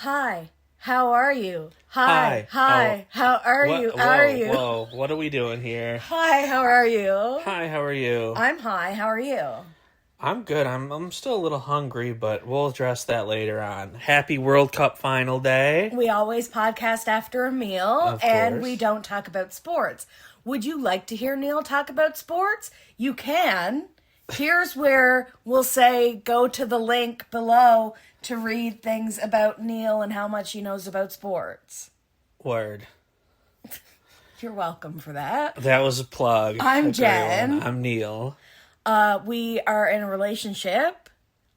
Hi, how are you? Hi. Hi, how are What? you? Are Whoa, you? whoa. What are we doing here? Hi, how are you? Hi, how are you? I'm hi, how are you? I'm good. I'm still a little hungry, but we'll address that later on. Happy World Cup final day. We always podcast after a meal Of and we course. don't talk about sports. Would you like to hear Neal talk about sports? You can. Here's where we'll say go to the link below to read things about Neal and how much he knows about sports. Word. You're welcome for that. That was a plug. I'm for everyone. Jen. I'm Neal. We are in a relationship.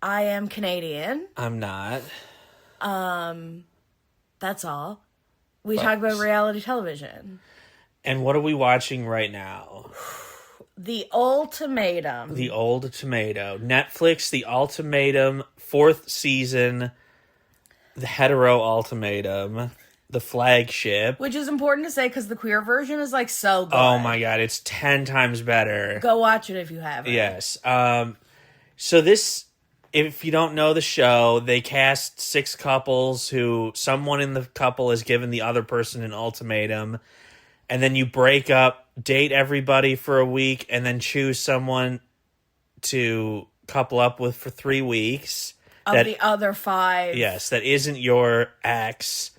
I am Canadian. I'm not. That's all. We talk about reality television. And what are we watching right now? The Ultimatum. The Old Tomato. Netflix, The Ultimatum, 4th season, The Hetero Ultimatum, the flagship. Which is important to say because the queer version is like so good. Oh my god, it's 10 times better. Go watch it if you haven't. Yes. So this, if you don't know the show, they cast 6 couples who someone in the couple has given the other person an ultimatum, and then you break up, date everybody for a week, and then choose someone to couple up with for 3 weeks. Of the other 5. Yes, that isn't your ex.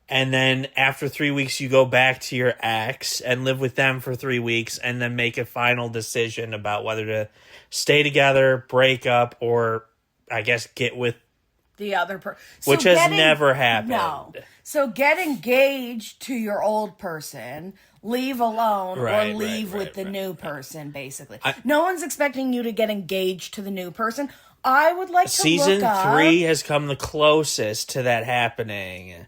And then after 3 weeks, you go back to your ex and live with them for 3 weeks and then make a final decision about whether to stay together, break up, or I guess get with, The other person. which has never happened. No. So get engaged to your old person, leave alone, Right, or leave right, with the right. new person, basically. No one's expecting you to get engaged to the new person. I would like to Season look up. 3 has come the closest to that happening.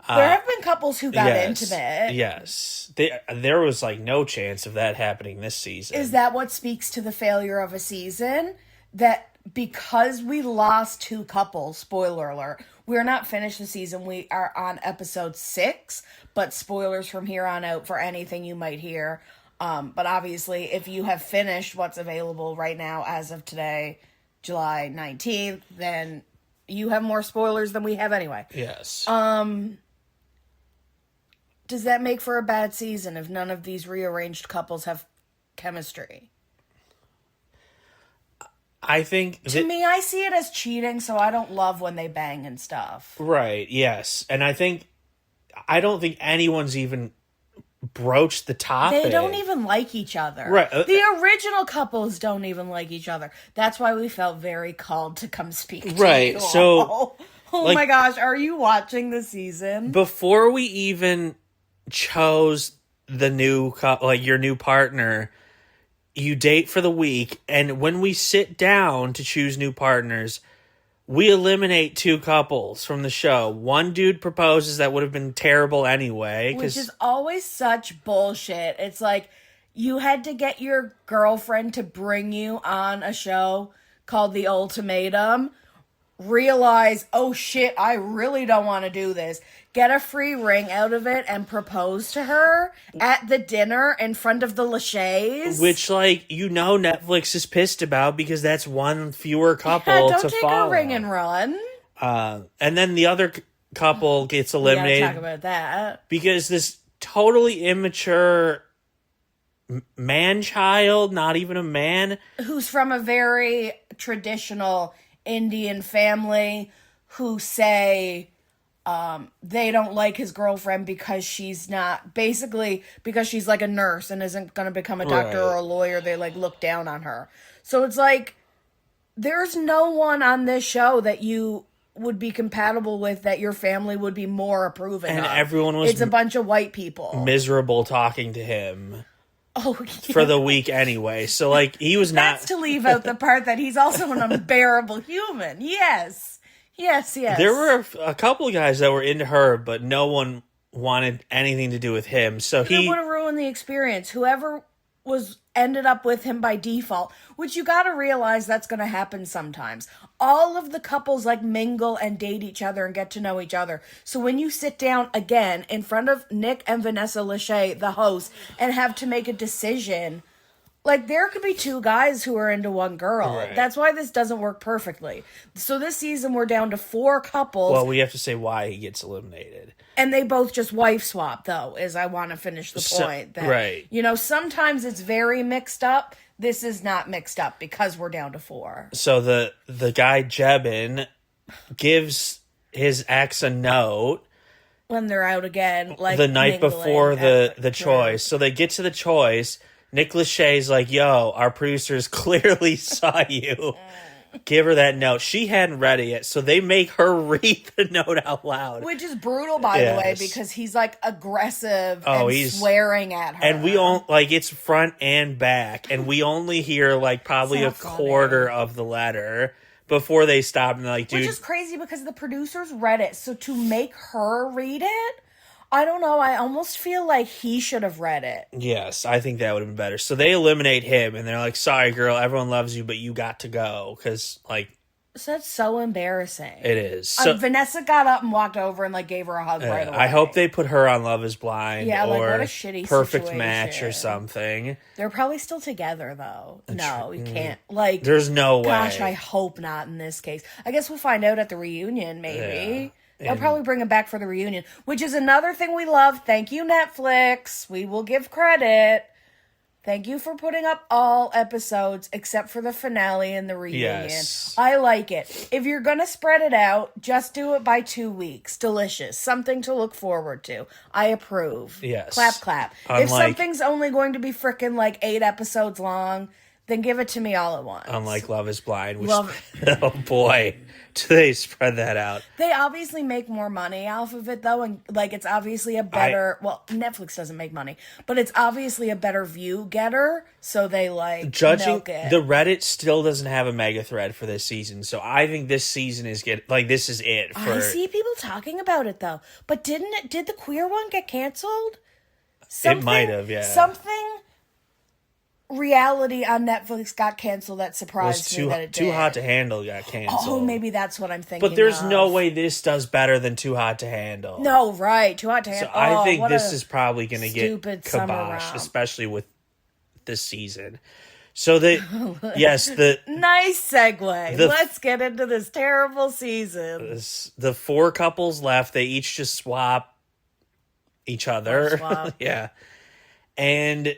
There have been couples who got Yes. intimate. Yes. There was like no chance of that happening this season. Is that what speaks to the failure of a season? That because we lost 2 couples, spoiler alert, we're not finished the season. We are on episode 6, but spoilers from here on out for anything you might hear. But obviously, if you have finished what's available right now as of today, July 19th, then you have more spoilers than we have anyway. Yes. Does that make for a bad season if none of these rearranged couples have chemistry? I think To me, I see it as cheating, so I don't love when they bang and stuff. right, yes. And I don't think anyone's even broached the topic. They don't even like each other. Right. The original couples don't even like each other. That's why we felt very called to come speak to Right, you so, all. Oh like- my gosh, are you watching the season? Before we even chose the new like your new partner, you date for the week, and when we sit down to choose new partners, we eliminate 2 couples from the show. One dude proposes that would have been terrible anyway. Which is always such bullshit. It's like you had to get your girlfriend to bring you on a show called The Ultimatum. Realize, oh shit, I really don't want to do this. Get a free ring out of it and propose to her at the dinner in front of the Lachey's. which, like, Netflix is pissed about because that's one fewer couple Yeah, don't to take follow. a ring and run. And then the other couple gets We gotta eliminated talk about that. because this totally immature man-child, not even a man, Who's from a very traditional Indian family who say they don't like his girlfriend because she's not, basically because she's like a nurse and isn't going to become a doctor Right. or a lawyer. They like look down on her. So it's like there's no one on this show that you would be compatible with that your family would be more approving And of. everyone was It's a bunch of white people. miserable talking to him Oh, yeah. for the week anyway. So, like, he was not... That's to leave out the part that he's also an unbearable human. Yes. Yes, yes. There were a couple of guys that were into her, but no one wanted anything to do with him. So It he... would have ruined the experience. Whoever was ended up with him by default, which you got to realize that's going to happen sometimes. All of the couples like mingle and date each other and get to know each other. So when you sit down again in front of Nick and Vanessa Lachey, the host, and have to make a decision Like, there could be two guys who are into one girl. Right. That's why this doesn't work perfectly. So this season, we're down to 4 couples. Well, we have to say why he gets eliminated. And they both just wife swap, though, is I want to finish the point. That, right. You know, sometimes it's very mixed up. This is not mixed up because we're down to 4. So the guy, Jebin, gives his ex a note. When they're out again, like the night before the choice. Yeah. So they get to the choice. Nick Lachey's like, yo, our producers clearly saw you. Give her that note. She hadn't read it yet, so they make her read the note out loud. Which is brutal, by the way, because he's, like, aggressive and he's swearing at her. And we all, like, it's front and back, and we only hear, like, probably a quarter of the letter before they stop and they're like, dude. Which is crazy because the producers read it, so to make her read it, I don't know, I almost feel like he should have read it. Yes, I think that would have been better. So they eliminate him, and they're like, sorry, girl, everyone loves you, but you got to go. Because, like... So that's so embarrassing. It is. So, Vanessa got up and walked over and, like, gave her a hug right away. I hope they put her on Love is Blind or like, what a shitty Perfect situation. Match or something. They're probably still together, though. No, you can't. Like, there's no way. Gosh, I hope not in this case. I guess we'll find out at the reunion, maybe. Yeah. They'll probably bring him back for the reunion, which is another thing we love. Thank you, Netflix. We will give credit. Thank you for putting up all episodes except for the finale and the reunion. Yes. I like it. If you're going to spread it out, just do it by 2 weeks. Delicious. Something to look forward to. I approve. Yes. Clap, clap. If something's only going to be frickin' like 8 episodes long, then give it to me all at once. Unlike Love is Blind, which, oh boy, do they spread that out. They obviously make more money off of it, though, and, like, it's obviously a better... well, Netflix doesn't make money, but it's obviously a better view getter, so they, like, Judging, milk it. the Reddit still doesn't have a mega thread for this season, so I think this season is this is it for... I see people talking about it, though, but did the queer one get canceled? It might have, yeah. Something... reality on Netflix got canceled that surprised me that it did. Too Hot to Handle got canceled. Oh, maybe that's what I'm thinking. But there's no way this does better than Too Hot to Handle. No, right. Too Hot to Handle. So I think this is probably going to get kiboshed, especially with this season. So yes, nice segue. Let's get into this terrible season. The 4 couples left. They each just swap each other. Yeah. And...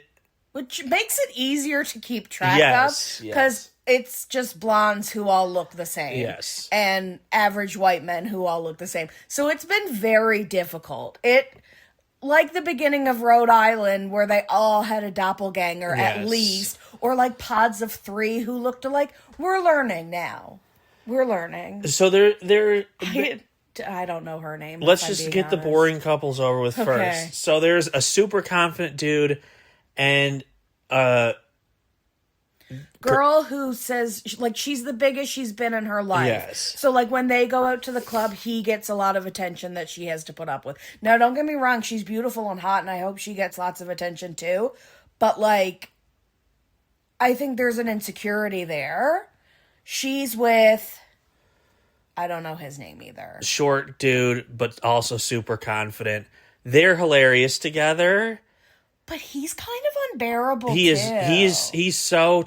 which makes it easier to keep track of. Because it's just blondes who all look the same. Yes. And average white men who all look the same. So it's been very difficult. Like the beginning of Rhode Island, where they all had a doppelganger at least. Or like pods of 3 who looked alike. We're learning now. We're learning. So they're I don't know her name. Let's just get the boring couples over with first. So there's a super confident dude and girl who says, like, she's the biggest she's been in her life. Yes. So, like, when they go out to the club, he gets a lot of attention that she has to put up with. Now, don't get me wrong, she's beautiful and hot, and I hope she gets lots of attention, too. But, like, I think there's an insecurity there. She's with... I don't know his name either. Short dude, but also super confident. They're hilarious together. But he's kind of unbearable. He is. He's so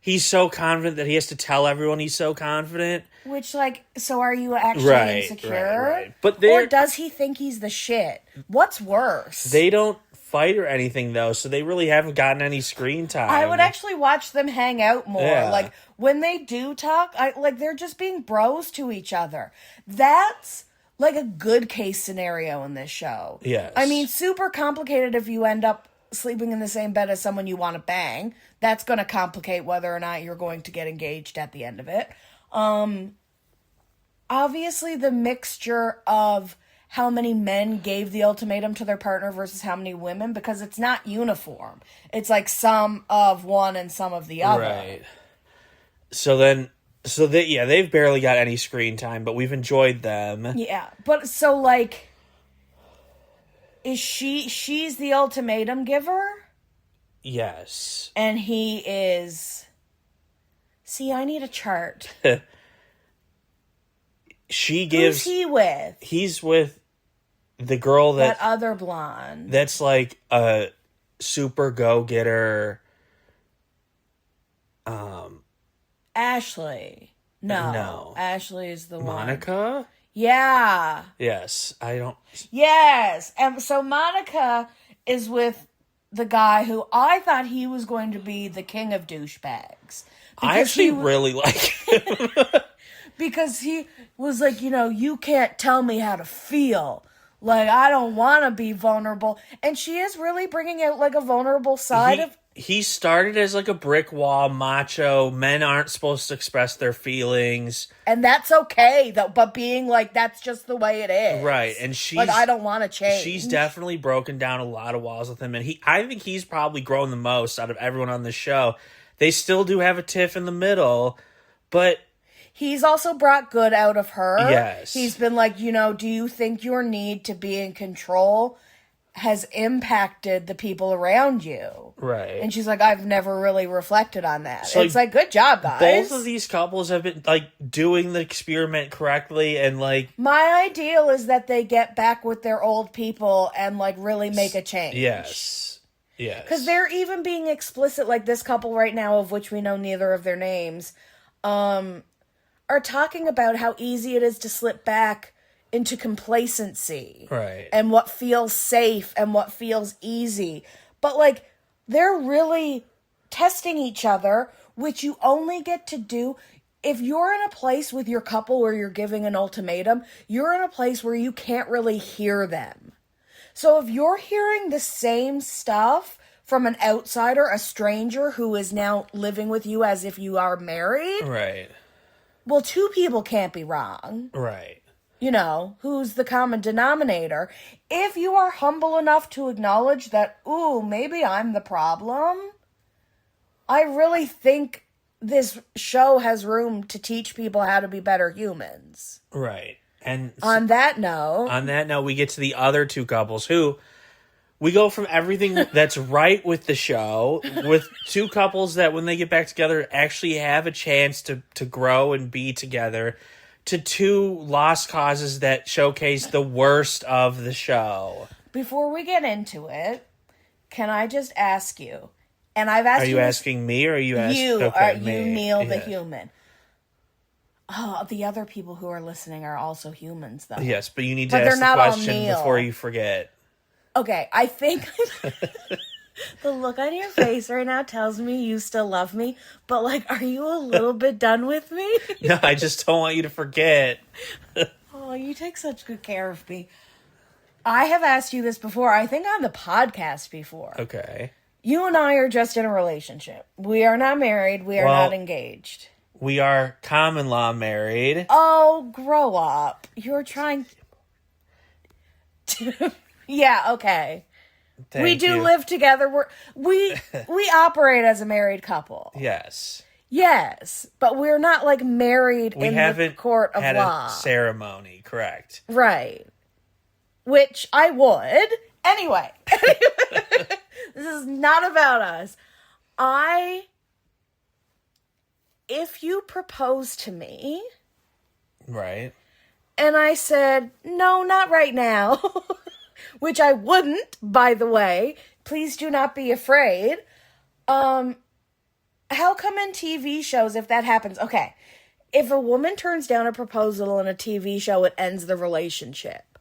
he's so confident that he has to tell everyone he's so confident. Which, like, so are you actually insecure? Right. But or does he think he's the shit? What's worse? They don't fight or anything though, so they really haven't gotten any screen time. I would actually watch them hang out more. Yeah. Like when they do talk, they're just being bros to each other. That's like a good case scenario in this show. Yes. I mean, super complicated if you end up sleeping in the same bed as someone you want to bang. That's going to complicate whether or not you're going to get engaged at the end of it. Obviously, the mixture of how many men gave the ultimatum to their partner versus how many women, because it's not uniform. It's like some of one and some of the other. Right. They've barely got any screen time, but we've enjoyed them. Yeah, but so, like, is she's the ultimatum giver? Yes. And he is... See, I need a chart. She gives... Who's he with? He's with the girl that other blonde. That's like a super go-getter, Ashley. No. No. Ashley is the one. Monica? Yeah. Yes. I don't... Yes. And so Monica is with the guy who I thought he was going to be the king of douchebags. I actually really like him. Because he was like, you can't tell me how to feel. Like, I don't want to be vulnerable. And she is really bringing out, like, a vulnerable side of... He started as, like, a brick wall, macho. Men aren't supposed to express their feelings. And that's okay, though. But being like, that's just the way it is. Right. And she's... Like, I don't want to change. She's definitely broken down a lot of walls with him. And I think he's probably grown the most out of everyone on the show. They still do have a tiff in the middle, but... He's also brought good out of her. Yes. He's been like, do you think your need to be in control has impacted the people around you? Right. And she's like, I've never really reflected on that. So, it's like, good job, guys. Both of these couples have been, like, doing the experiment correctly and, like... My ideal is that they get back with their old people and, like, really make a change. Yes. Yes. Because they're even being explicit, like this couple right now, of which we know neither of their names, are talking about how easy it is to slip back into complacency. Right. And what feels safe and what feels easy. But, like, they're really testing each other, which you only get to do if you're in a place with your couple where you're giving an ultimatum. You're in a place where you can't really hear them. So if you're hearing the same stuff from an outsider, a stranger who is now living with you as if you are married... Right. Well, two people can't be wrong. Right. Who's the common denominator? If you are humble enough to acknowledge that, ooh, maybe I'm the problem, I really think this show has room to teach people how to be better humans. Right. And on that note, we get to the other two couples who... We go from everything that's right with the show, with two couples that when they get back together actually have a chance to grow and be together, to two lost causes that showcase the worst of the show. Before we get into it, can I just ask you, and I've asked you... Are you asking me or are you asking... You, okay, you Neal the human. Oh, the other people who are listening are also humans, though. Yes, but you need to ask the question before you forget. Okay, I think the look on your face right now tells me you still love me, but, like, are you a little bit done with me? No, I just don't want you to forget. Oh, you take such good care of me. I have asked you this before, I think on the podcast before. Okay. You and I are just in a relationship. We are not married. We are not engaged. We are common law married. Oh, grow up. You're trying to... Yeah, okay. We do live together. We operate as a married couple. Yes. Yes, but we're not, like, married in the court of law. We haven't had a ceremony, correct. Right. Which I would. Anyway. This is not about us. If you propose to me... Right. And I said, no, not right now... Which I wouldn't, by the way. Please do not be afraid. How come in TV shows, if that happens... Okay, if a woman turns down a proposal in a TV show, it ends the relationship.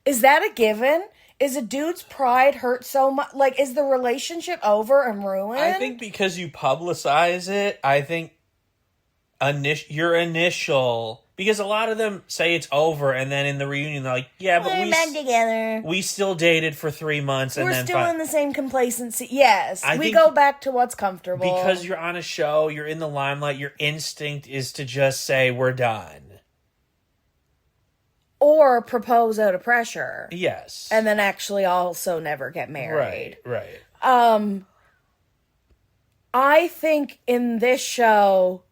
Is that a given? Is a dude's pride hurt so much? Like, is the relationship over and ruined? I think because you publicize it, I think your initial... Because a lot of them say it's over, and then in the reunion, they're like, yeah, but we're back together. We still dated for 3 months. And we're still in the same complacency. Yes, we go back to what's comfortable. Because you're on a show, you're in the limelight, your instinct is to just say, we're done. Or propose out of pressure. Yes. And then actually also never get married. Right. I think in this show...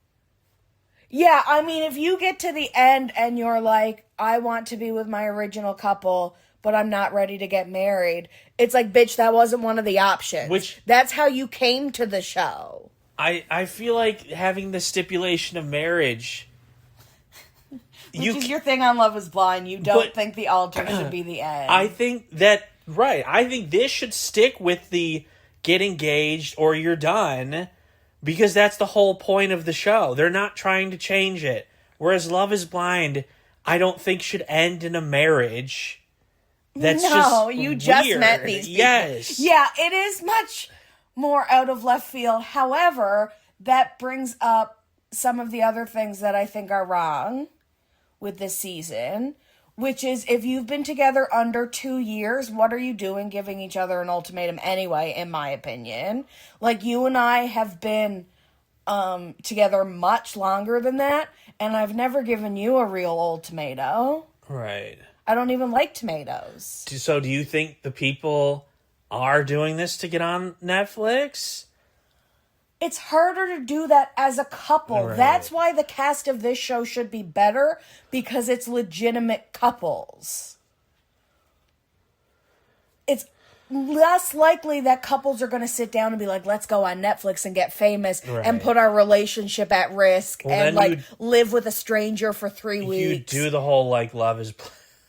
Yeah, I mean, if you get to the end and you're like, I want to be with my original couple, but I'm not ready to get married, it's like, bitch, that wasn't one of the options. That's how you came to the show. I feel like having the stipulation of marriage... Which is your thing on Love is Blind. You don't think the altar should be the end. I think that... Right. I think this should stick with the get engaged or you're done... Because that's the whole point of the show. They're not trying to change it. Whereas Love is Blind, I don't think should end in a marriage. That's you just weird. met these people. Yes. Yeah, it is much more out of left field. However, that brings up some of the other things that I think are wrong with this season, which is if you've been together under 2 years, what are you doing giving each other an ultimatum anyway, in my opinion? Like, you and I have been together much longer than that, and I've never given you a real ultimatum. Right. I don't even like tomatoes. So do you think the people are doing this to get on Netflix? It's harder to do that as a couple. Right. That's why the cast of this show should be better, because it's legitimate couples. It's less likely that couples are going to sit down and be like, let's go on Netflix and get famous and put our relationship at risk and like live with a stranger for 3 weeks. You do the whole like Love is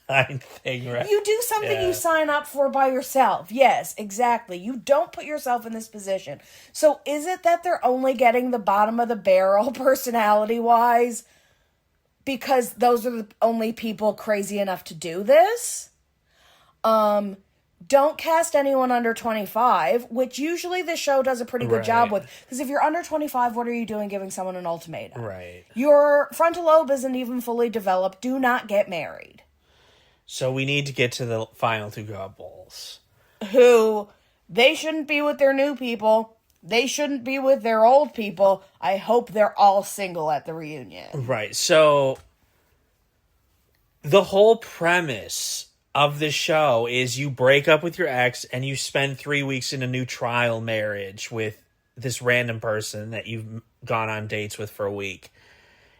Blind thing, right? You do something you sign up for by yourself. Yes, exactly. You don't put yourself in this position. So is it that they're only getting the bottom of the barrel personality-wise because those are the only people crazy enough to do this? Don't cast anyone under 25, which usually this show does a pretty good job with. Because if you're under 25, what are you doing giving someone an ultimatum? Right. Your frontal lobe isn't even fully developed. Do not get married. So we need to get to the final 2 couples. Who, they shouldn't be with their new people. They shouldn't be with their old people. I hope they're all single at the reunion. Right. So the whole premise of the show is you break up with your ex and you spend 3 weeks in a new trial marriage with this random person that you've gone on dates with for a week.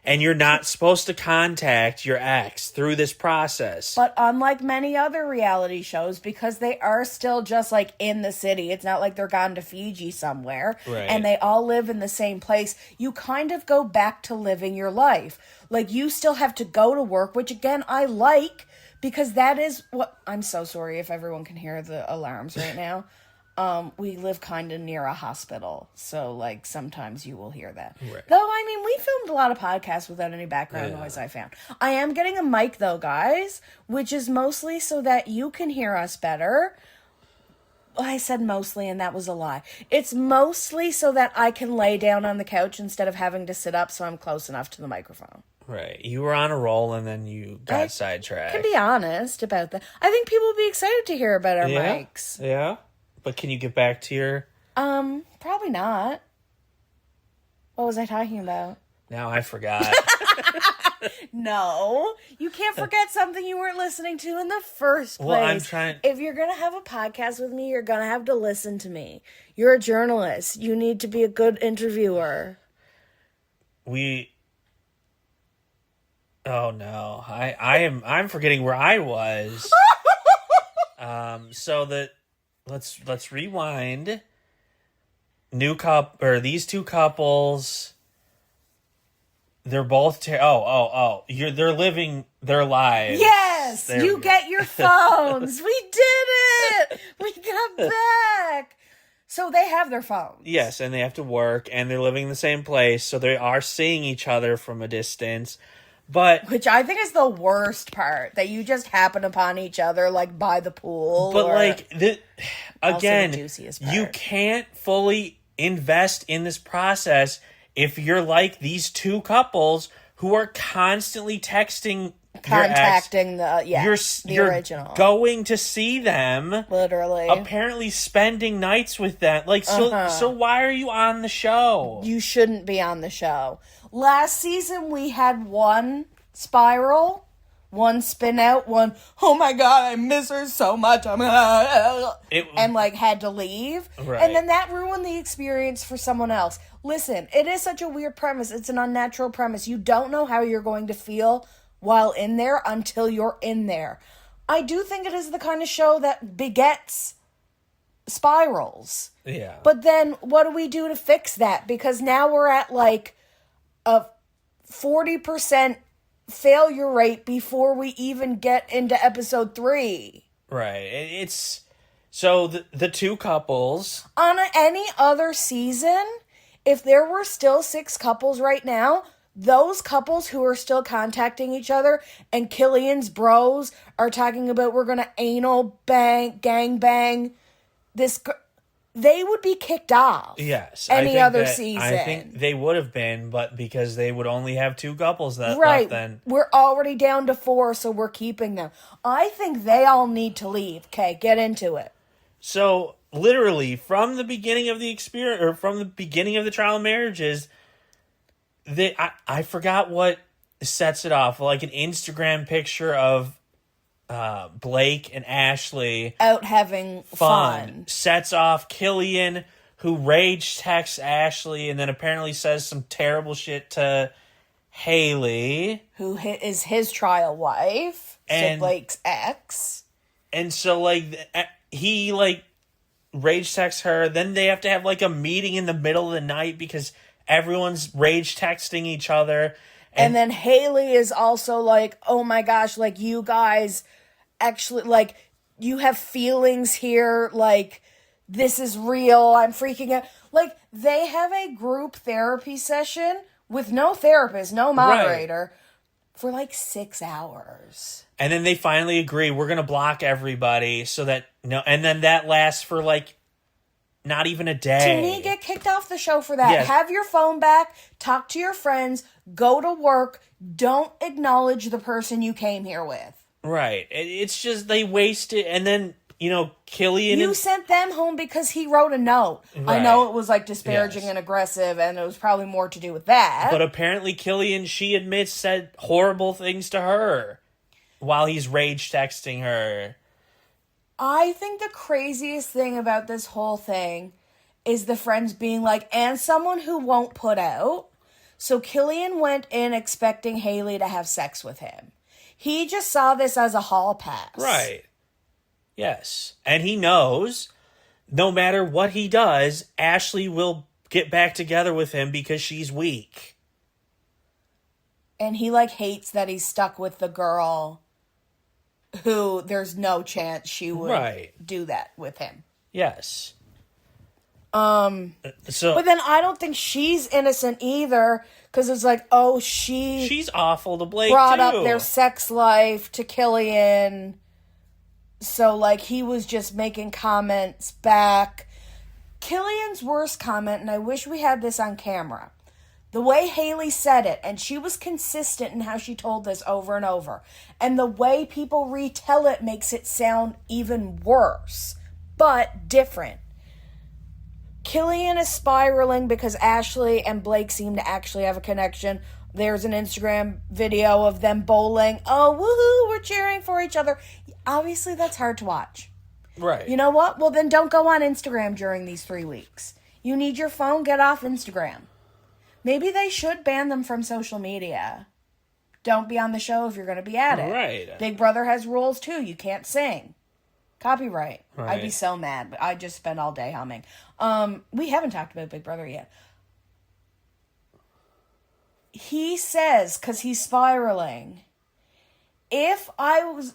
And you're not supposed to contact your ex through this process. But unlike many other reality shows, because they are still just like in the city, it's not like they're gone to Fiji somewhere, and they all live in the same place, you kind of go back to living your life. Like, you still have to go to work, which again, I like, because that is what... I'm so sorry if everyone can hear the alarms right now. We live kind of near a hospital, so like sometimes you will hear that. Right. Though, I mean, we filmed a lot of podcasts without any background noise, I found. I am getting a mic though, guys, which is mostly so that you can hear us better. I said mostly, and that was a lie. It's mostly so that I can lay down on the couch instead of having to sit up, so I'm close enough to the microphone. Right. You were on a roll and then you got sidetracked. I can be honest about that. I think people will be excited to hear about our mics. Yeah. But can you get back to your... Probably not. What was I talking about? Now I forgot. No. You can't forget something you weren't listening to in the first place. Well, I'm trying... If you're going to have a podcast with me, you're going to have to listen to me. You're a journalist. You need to be a good interviewer. Oh, no. I'm forgetting where I was. Let's rewind. These 2 couples. They're both they're living their lives. Yes, There you we go. get your phones. We did it. We got back. So they have their phones. Yes, and they have to work, and they're living in the same place, so they are seeing each other from a distance. Which I think is the worst part, that you just happen upon each other, like, by the pool. But, again, the juiciest part. You can't fully invest in this process if you're like these 2 couples who are constantly contacting the original. Going to see them. Literally. Apparently spending nights with them. So why are you on the show? You shouldn't be on the show. Last season, we had one spiral, one spin out, one, oh my God, I miss her so much, and had to leave. Right. And then that ruined the experience for someone else. Listen, it is such a weird premise. It's an unnatural premise. You don't know how you're going to feel while in there until you're in there. I do think it is the kind of show that begets spirals. Yeah. But then what do we do to fix that? Because now we're at like a 40% failure rate before we even get into episode 3. Right. It's so the 2 couples on any other season, if there were still 6 couples right now, those couples who are still contacting each other and Killian's bros are talking about we're going to anal bang, gang bang, they would be kicked off. Yes. Any other season. I think they would have been, but because they would only have 2 couples left then. We're already down to 4, so we're keeping them. I think they all need to leave. Okay, get into it. So, literally, from the beginning of the experience, or from the beginning of the trial of marriages, I forgot what sets it off. Like an Instagram picture of Blake and Ashley out having fun sets off Killian, who rage texts Ashley and then apparently says some terrible shit to Haley, who is his trial wife, so Blake's ex. And so he rage texts her. Then they have to have a meeting in the middle of the night because everyone's rage texting each other. And then Haley is also like, oh my gosh, you guys actually, you have feelings here, this is real, I'm freaking out. They have a group therapy session with no therapist, no moderator, for 6 hours. And then they finally agree, we're going to block everybody so that, and then that lasts for not even a day. To me, get kicked off the show for that. Yes. Have your phone back, talk to your friends, go to work, don't acknowledge the person you came here with. Right. It's just they waste it, and then, Killian... You sent them home because he wrote a note. Right. I know it was, disparaging and aggressive, and it was probably more to do with that. But apparently Killian, she admits, said horrible things to her while he's rage texting her. I think the craziest thing about this whole thing is the friends being and someone who won't put out. So Killian went in expecting Haley to have sex with him. He just saw this as a hall pass. Right. Yes. And he knows no matter what he does, Ashley will get back together with him because she's weak. And he hates that he's stuck with the girl who there's no chance she would do that with him. Yes. But then I don't think she's innocent either, because it's she's awful to Blake brought too. up their sex life to Killian, so he was just making comments back. Killian's worst comment, and I wish we had this on camera, the way Haley said it, and she was consistent in how she told this over and over, and the way people retell it makes it sound even worse, but different. Killian is spiraling because Ashley and Blake seem to actually have a connection. There's an Instagram video of them bowling. Oh, woohoo, we're cheering for each other. Obviously, that's hard to watch. Right. You know what? Well, then don't go on Instagram during these 3 weeks. You need your phone, get off Instagram. Maybe they should ban them from social media. Don't be on the show if you're going to be at it. Right. Big Brother has rules, too. You can't sing. Copyright. Right. I'd be so mad, but I just spend all day humming. We haven't talked about Big Brother yet. He says, because he's spiraling, if I was,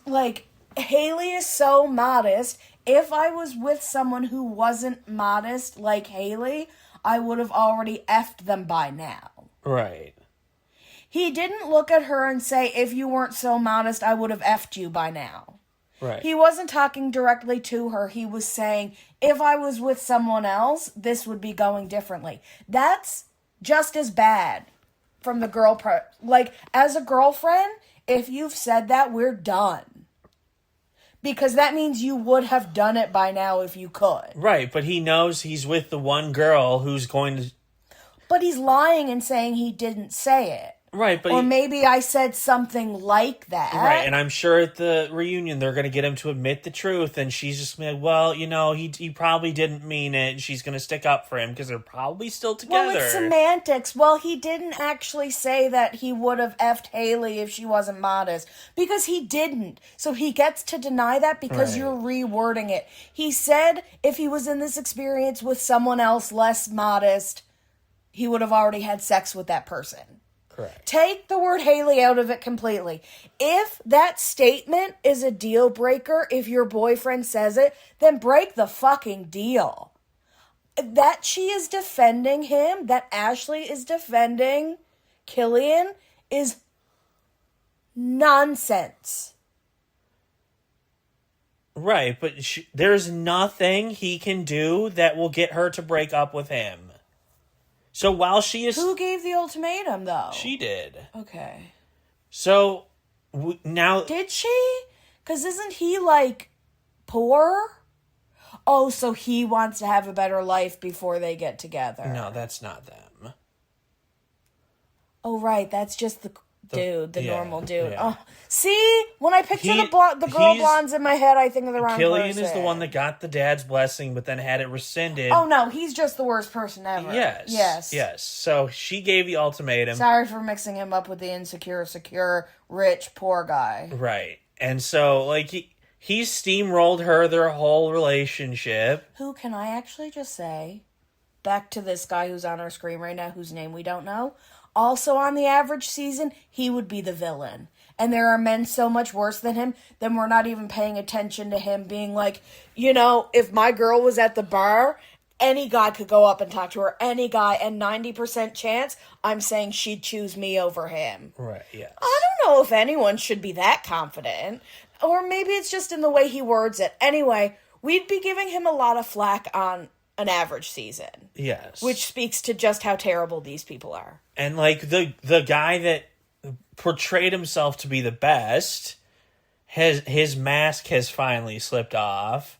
Haley is so modest, if I was with someone who wasn't modest like Haley, I would have already effed them by now. Right. He didn't look at her and say, if you weren't so modest, I would have effed you by now. Right. He wasn't talking directly to her. He was saying, if I was with someone else, this would be going differently. That's just as bad from the girl as a girlfriend, if you've said that, we're done. Because that means you would have done it by now if you could. Right, but he knows he's with the one girl who's going to... But he's lying and saying he didn't say it. Right, but... Or maybe I said something like that. Right, and I'm sure at the reunion they're going to get him to admit the truth, and she's just going to be like, well, he probably didn't mean it, and she's going to stick up for him, because they're probably still together. Well, it's semantics. Well, he didn't actually say that he would have effed Haley if she wasn't modest, because he didn't. So he gets to deny that because you're rewording it. He said if he was in this experience with someone else less modest, he would have already had sex with that person. Correct. Take the word Haley out of it completely. If that statement is a deal breaker, if your boyfriend says it, then break the fucking deal. that she is defending him, that Ashley is defending Killian, is nonsense. Right, but there's nothing he can do that will get her to break up with him. So while she is... Who gave the ultimatum, though? She did. Okay. So, now... Did she? Because isn't he, like, poor? Oh, so he wants to have a better life before they get together. No, that's not them. Oh, right. That's just the normal dude. Yeah. Oh, see? When I picture the girl blondes in my head, I think of the wrong Killian person. is the one that got the dad's blessing, but then had it rescinded. Oh, no. He's just the worst person ever. Yes. So she gave the ultimatum. Sorry for mixing him up with the insecure, secure, rich, poor guy. Right. And so, like, he steamrolled her their whole relationship. Who, can I actually just say, back to this guy who's on our screen right now, whose name we don't know, also on the average season, he would be the villain. And there are men so much worse than him, then we're not even paying attention to him being like, you know, if my girl was at the bar, any guy could go up and talk to her, any guy, and 90% chance, I'm saying she'd choose me over him. Right, yes. I don't know if anyone should be that confident. Or maybe it's just in the way he words it. Anyway, we'd be giving him a lot of flack on an average season. Yes. Which speaks to just how terrible these people are. And, like, the guy that portrayed himself to be the best, his mask has finally slipped off.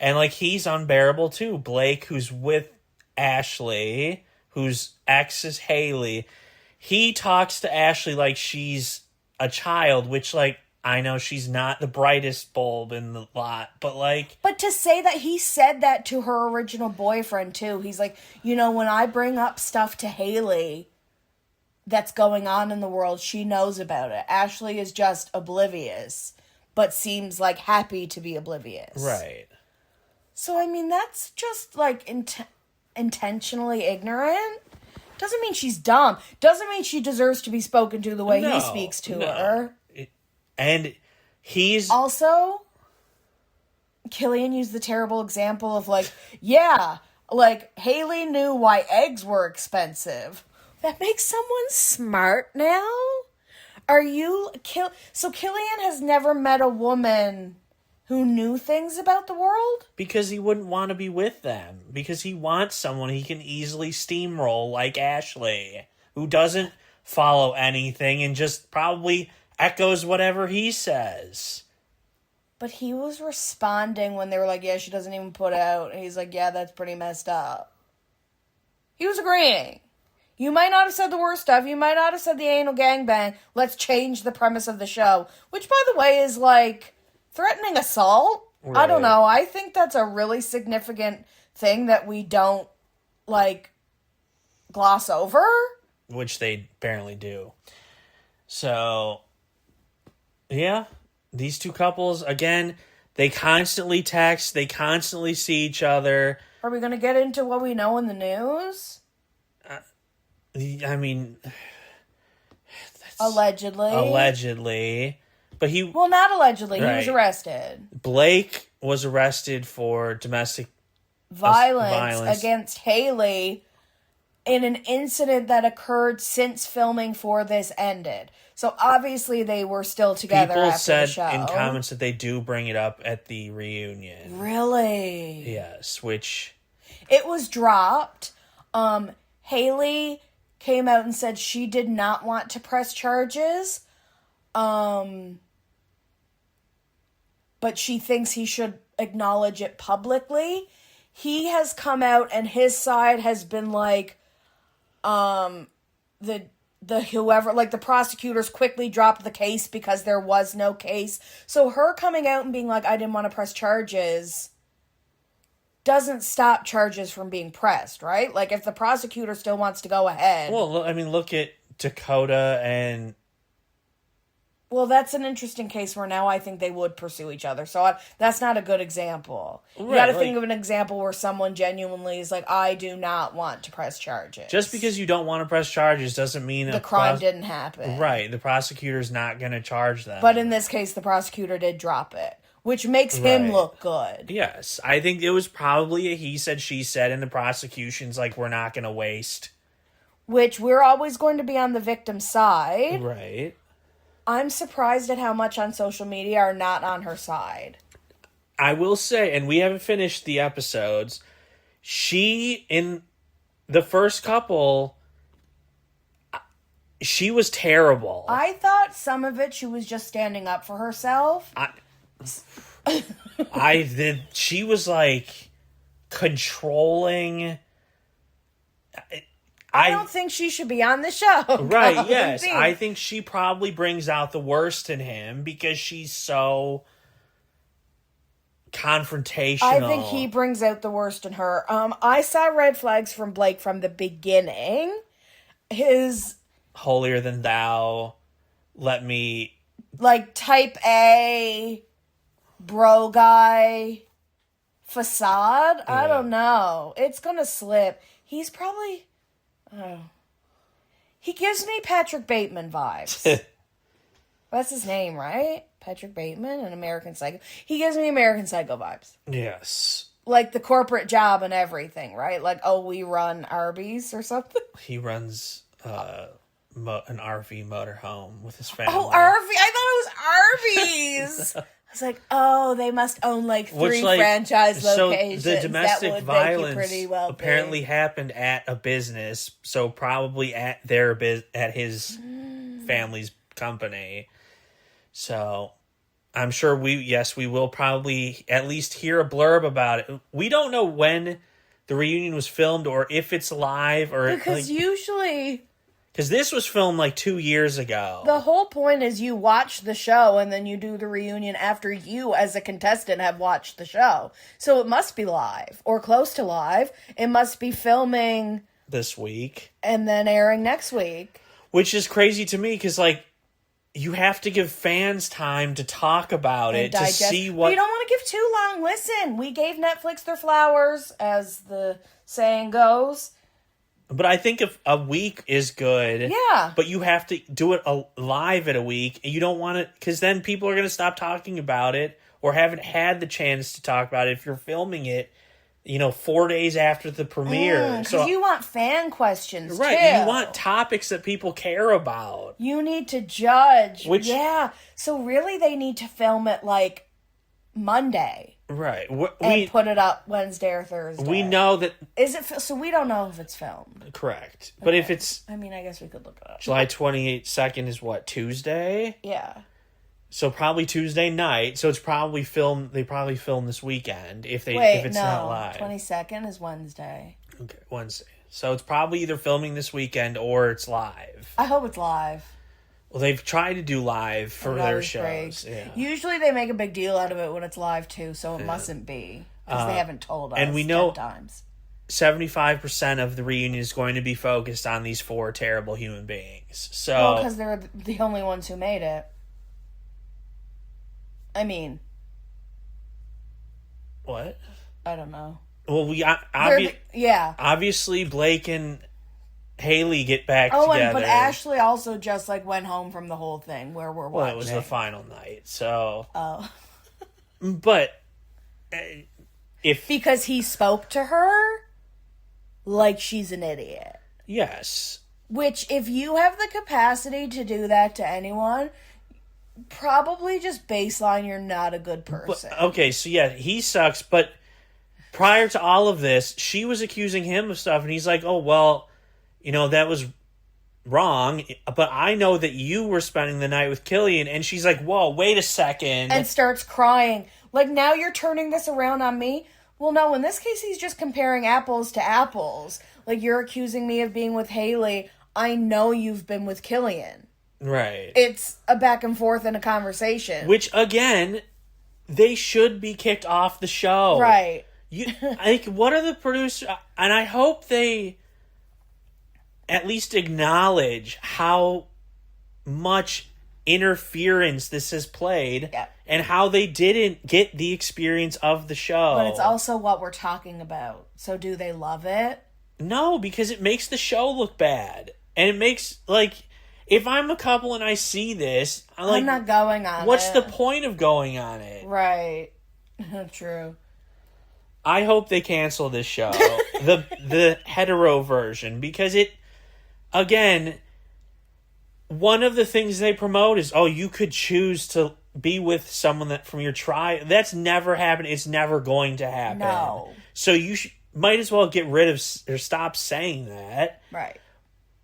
And, like, he's unbearable, too. Blake, who's with Ashley, whose ex is Haley, he talks to Ashley like she's a child, which, like, I know she's not the brightest bulb in the lot, but, like... But to say that he said that to her original boyfriend, too. He's like, you know, when I bring up stuff to Haley that's going on in the world, she knows about it. Ashley is just oblivious, but seems, like, happy to be oblivious. Right. So, I mean, that's just, like, intentionally ignorant. Doesn't mean she's dumb. Doesn't mean she deserves to be spoken to the way he speaks to her. And he's... Also, Killian used the terrible example of, like, yeah, like, Haley knew why eggs were expensive. That makes someone smart now? Are you... So Killian has never met a woman who knew things about the world? Because he wouldn't want to be with them. Because he wants someone he can easily steamroll like Ashley, who doesn't follow anything and just probably echoes whatever he says. But he was responding when they were like, yeah, she doesn't even put out. And he's like, yeah, that's pretty messed up. He was agreeing. You might not have said the worst stuff. You might not have said the anal gangbang. Let's change the premise of the show. Which, by the way, is like threatening assault. Right. I don't know. I think that's a really significant thing that we don't, like, gloss over. Which they apparently do. So... yeah, these two couples, again, they constantly text, they constantly see each other. Are we going to get into what we know in the news? I mean... Allegedly. But he... Well, not allegedly, right. He was arrested. Blake was arrested for domestic... violence against Haley in an incident that occurred since filming for this ended. So obviously they were still together People after said the show. in comments that they do bring it up at the reunion. Really? Yes, which... it was dropped. Haley came out and said she did not want to press charges. But she thinks he should acknowledge it publicly. He has come out and his side has been like, the prosecutors quickly dropped the case because there was no case. So her coming out and being like, I didn't want to press charges doesn't stop charges from being pressed, right? Like, if the prosecutor still wants to go ahead. Well, I mean, look at Dakota and... well, that's an interesting case where now I think they would pursue each other. So that's not a good example. You got to think of an example where someone genuinely is like, I do not want to press charges. Just because you don't want to press charges doesn't mean... the crime didn't happen. Right. The prosecutor's not going to charge them. But in this case, the prosecutor did drop it, which makes him Right. look good. Yes, I think it was probably a he said, she said, and the prosecution's like, we're not going to waste. Which we're always going to be on the victim's side. Right. I'm surprised at how much on social media are not on her side. I will say, and we haven't finished the episodes, she, in the first couple, she was terrible. I thought some of it she was just standing up for herself. She was like controlling. I don't think she should be on the show. Right, yes. I think she probably brings out the worst in him because she's so confrontational. I think he brings out the worst in her. I saw red flags from Blake from the beginning. His holier than thou, let me... like type A bro guy facade. Yeah. I don't know. It's gonna slip. He's probably... he gives me Patrick Bateman vibes. That's his name, right? Patrick Bateman, an American Psycho. He gives me American Psycho vibes. Yes. Like the corporate job and everything, right? Like, oh, we run Arby's or something. He runs an RV motorhome with his family. Oh, Arby's! I thought it was Arby's! I was like, oh, they must own like three franchise locations. So the domestic that would violence pretty well apparently happened at a business, so probably at at his family's company. So I'm sure we will probably at least hear a blurb about it. We don't know when the reunion was filmed or if it's live or because usually. Because this was filmed like 2 years ago. The whole point is you watch the show and then you do the reunion after you, as a contestant, have watched the show. So it must be live or close to live. It must be filming this week and then airing next week. Which is crazy to me because, like, you have to give fans time to talk about it, to see what... But you don't want to give too long. Listen, we gave Netflix their flowers, as the saying goes. But I think if a week is good. Yeah. But you have to do it live at a week. And you don't want to... Because then people are going to stop talking about it or haven't had the chance to talk about it if you're filming it, 4 days after the premiere. Because you want fan questions, right, too. you want topics that people care about. You need to judge. Which, yeah. So really they need to film it, like, Monday. Right. And put it up Wednesday or Thursday. We know that... Is it... So we don't know if it's filmed. Correct. But okay. If it's... I mean, I guess we could look it up. July 22nd is what, Tuesday? Yeah. So probably Tuesday night. So it's probably filmed... They probably film this weekend if it's not live. 22nd is Wednesday. Okay, Wednesday. So it's probably either filming this weekend or it's live. I hope it's live. Well, they've tried to do live for their shows. Yeah. Usually they make a big deal out of it when it's live, too, so it mustn't be. Because they haven't told us. And we know 10 times. 75% of the reunion is going to be focused on these 4 terrible human beings. So, because they're the only ones who made it. I mean... What? I don't know. Well, obviously Blake and Haley get back together. But Ashley also just went home from the whole thing where we're watching. Well, it was the final night, so. Oh. But because he spoke to her like she's an idiot. Yes. Which, if you have the capacity to do that to anyone, probably just baseline you're not a good person. But, okay, so yeah, he sucks, but prior to all of this, she was accusing him of stuff, and he's like, oh, well, that was wrong, but I know that you were spending the night with Killian, and she's like, whoa, wait a second. And starts crying. Like, now you're turning this around on me? Well, no, in this case, he's just comparing apples to apples. Like, you're accusing me of being with Haley. I know you've been with Killian. Right. It's a back and forth in a conversation. Which, again, they should be kicked off the show. Right. What are the producers... And I hope they at least acknowledge how much interference this has played and how they didn't get the experience of the show. But it's also what we're talking about. So do they love it? No, because it makes the show look bad. And it makes, if I'm a couple and I see this, I'm not going on what's it. the point of going on it? Right. True. I hope they cancel this show, the hetero version, because it, again, one of the things they promote is, you could choose to be with someone that from your tribe. That's never happened. It's never going to happen. No. So you might as well get rid of or stop saying that. Right.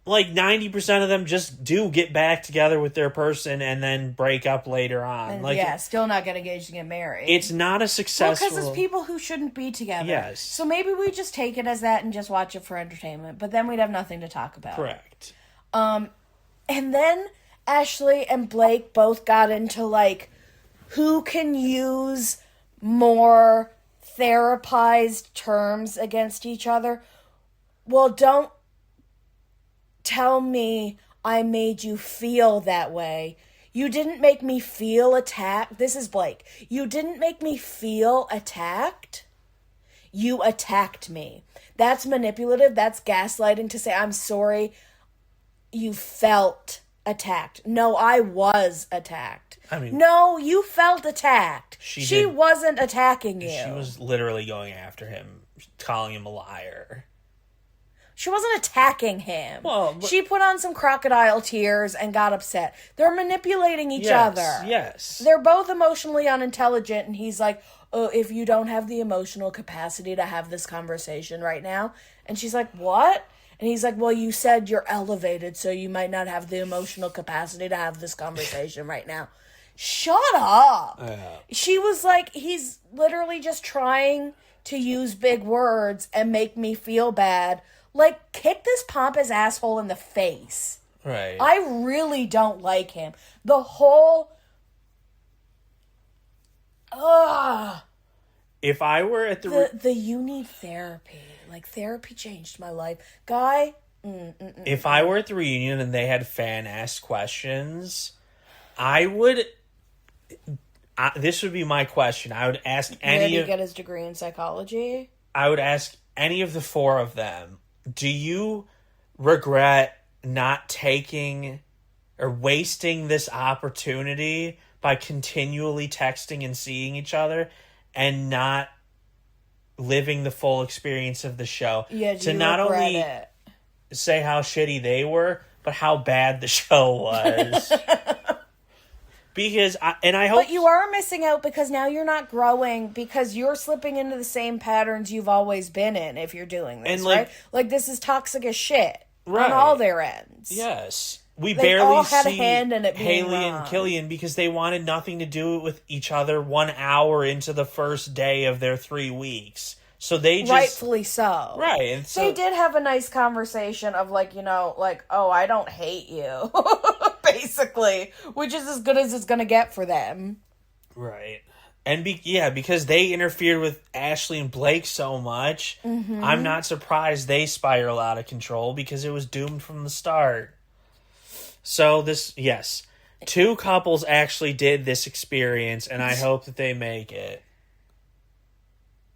Like 90% of them just do get back together with their person and then break up later on. And still not get engaged and get married. It's not a successful... Well, because it's people who shouldn't be together. Yes. So maybe we just take it as that and just watch it for entertainment. But then we'd have nothing to talk about. Correct. And then Ashley and Blake both got into, who can use more therapized terms against each other. Well, don't tell me I made you feel that way. You didn't make me feel attacked. This is Blake. You didn't make me feel attacked. You attacked me. That's manipulative. That's gaslighting to say, I'm sorry you felt attacked. No, I was attacked. No, you felt attacked. She wasn't attacking you. She was literally going after him, calling him a liar. She wasn't attacking him. Well, she put on some crocodile tears and got upset. They're manipulating each other. Yes. They're both emotionally unintelligent, and he's like, if you don't have the emotional capacity to have this conversation right now. And she's like, what? And he's like, well, you said you're elevated, so you might not have the emotional capacity to have this conversation right now. Shut up. She was like, he's literally just trying to use big words and make me feel bad. Kick this pompous asshole in the face. Right. I really don't like him. The whole... If I were at the you need therapy. Therapy changed my life. Guy... If I were at the reunion and they had fan-asked questions, I would... this would be my question. I would ask Where did he get his degree in psychology? I would ask any of the four of them, do you regret not taking or wasting this opportunity by continually texting and seeing each other and not living the full experience of the show? Yeah, to not only say how shitty they were, but how bad the show was. Because I hope... But you are missing out because now you're not growing because you're slipping into the same patterns you've always been in if you're doing this, and right? This is toxic as shit right. on all their ends. Yes. We they barely all had see a hand in it being Haley wrong. and Killian because they wanted nothing to do with each other 1 hour into the first day of their 3 weeks. So they just... Rightfully so. Right. And so, they did have a nice conversation of oh, I don't hate you. Basically. Which is as good as it's going to get for them. Right. And because they interfered with Ashley and Blake so much, I'm not surprised they spiral out of control because it was doomed from the start. So yes, 2 couples actually did this experience, and I hope that they make it.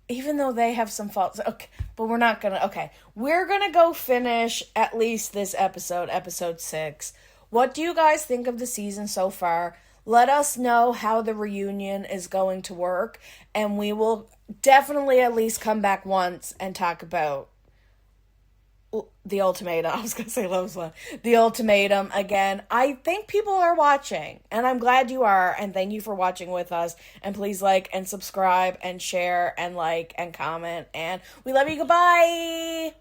Even though they have some faults. Okay, but we're not going to... Okay, we're going to go finish at least this episode 6. What do you guys think of the season so far? Let us know how the reunion is going to work, and we will definitely at least come back once and talk about the Ultimatum. I was going to say Love's One. The Ultimatum again. I think people are watching, and I'm glad you are, and thank you for watching with us. And please like and subscribe and share and like and comment, and we love you. Goodbye!